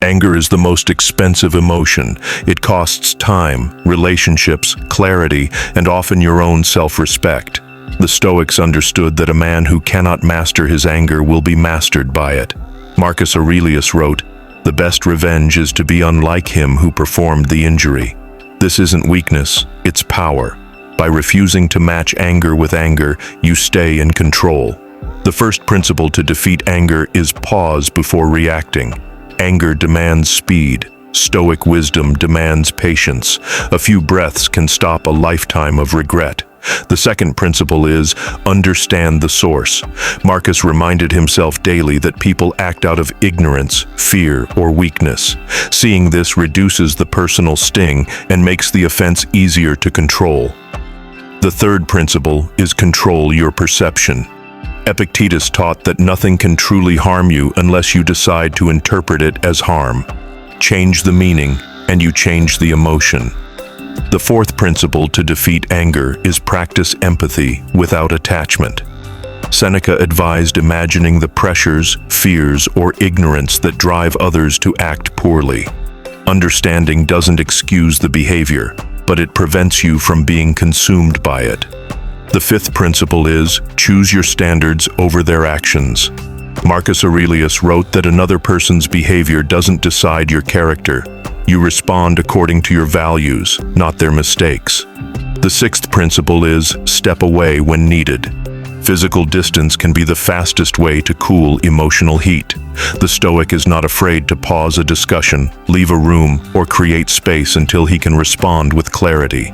Anger is the most expensive emotion. It costs time, relationships, clarity, and often your own self-respect. The Stoics understood that a man who cannot master his anger will be mastered by it. Marcus Aurelius wrote, "The best revenge is to be unlike him who performed the injury." This isn't weakness, it's power. By refusing to match anger with anger, you stay in control. The first principle to defeat anger is pause before reacting. Anger demands speed. Stoic wisdom demands patience. A few breaths can stop a lifetime of regret. The second principle is understand the source. Marcus reminded himself daily that people act out of ignorance, fear, or weakness. Seeing this reduces the personal sting and makes the offense easier to control. The third principle is control your perception. Epictetus taught that nothing can truly harm you unless you decide to interpret it as harm. Change the meaning, and you change the emotion. The fourth principle to defeat anger is practice empathy without attachment. Seneca advised imagining the pressures, fears, or ignorance that drive others to act poorly. Understanding doesn't excuse the behavior, but it prevents you from being consumed by it. The fifth principle is choose your standards over their actions. Marcus Aurelius wrote that another person's behavior doesn't decide your character. You respond according to your values, not their mistakes. The sixth principle is step away when needed. Physical distance can be the fastest way to cool emotional heat. The Stoic is not afraid to pause a discussion, leave a room, or create space until he can respond with clarity.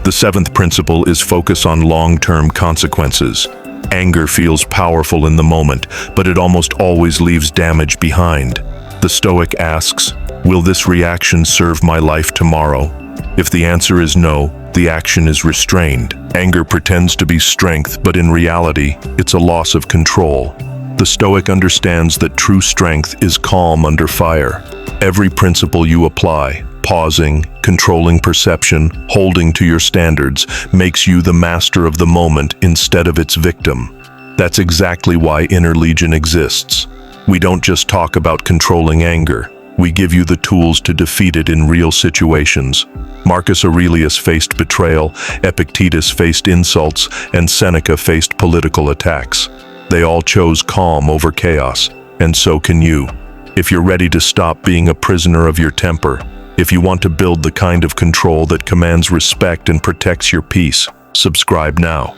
The seventh principle is focus on long-term consequences. Anger feels powerful in the moment, but it almost always leaves damage behind. The Stoic asks, will this reaction serve my life tomorrow? If the answer is no, the action is restrained. Anger pretends to be strength, but in reality, it's a loss of control. The Stoic understands that true strength is calm under fire. Every principle you apply, pausing, controlling perception, holding to your standards, makes you the master of the moment instead of its victim. That's exactly why Inner Legion exists. We don't just talk about controlling anger. We give you the tools to defeat it in real situations. Marcus Aurelius faced betrayal, Epictetus faced insults, and Seneca faced political attacks. They all chose calm over chaos, and so can you. If you're ready to stop being a prisoner of your temper, if you want to build the kind of control that commands respect and protects your peace, subscribe now.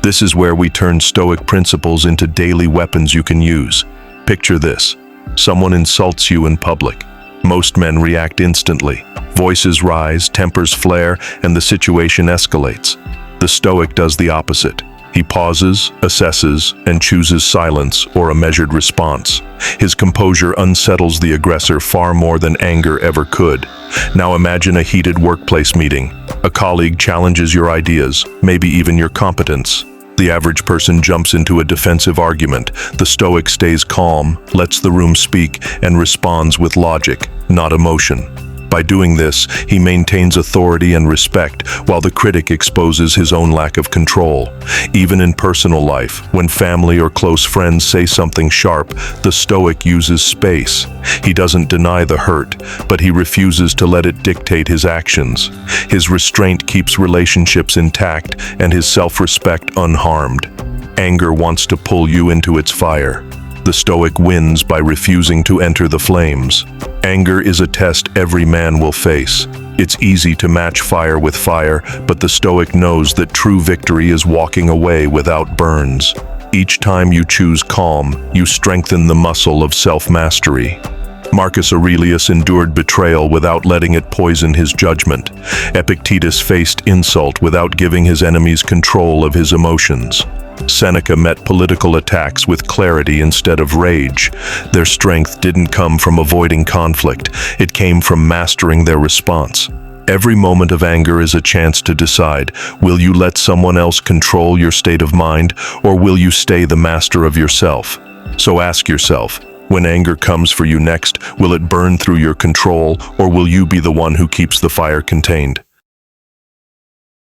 This is where we turn Stoic principles into daily weapons you can use. Picture this. Someone insults you in public. Most men react instantly. Voices rise, tempers flare, and the situation escalates. The Stoic does the opposite. He pauses, assesses, and chooses silence or a measured response. His composure unsettles the aggressor far more than anger ever could. Now imagine a heated workplace meeting. A colleague challenges your ideas, maybe even your competence. The average person jumps into a defensive argument. The Stoic stays calm, lets the room speak, and responds with logic, not emotion. By doing this, he maintains authority and respect, while the critic exposes his own lack of control. Even in personal life, when family or close friends say something sharp, the Stoic uses space. He doesn't deny the hurt, but he refuses to let it dictate his actions. His restraint keeps relationships intact and his self-respect unharmed. Anger wants to pull you into its fire. The Stoic wins by refusing to enter the flames. Anger is a test every man will face. It's easy to match fire with fire, but the Stoic knows that true victory is walking away without burns. Each time you choose calm, you strengthen the muscle of self-mastery. Marcus Aurelius endured betrayal without letting it poison his judgment. Epictetus faced insult without giving his enemies control of his emotions. Seneca met political attacks with clarity instead of rage. Their strength didn't come from avoiding conflict, it came from mastering their response. Every moment of anger is a chance to decide, will you let someone else control your state of mind, or will you stay the master of yourself? So ask yourself, when anger comes for you next, will it burn through your control, or will you be the one who keeps the fire contained?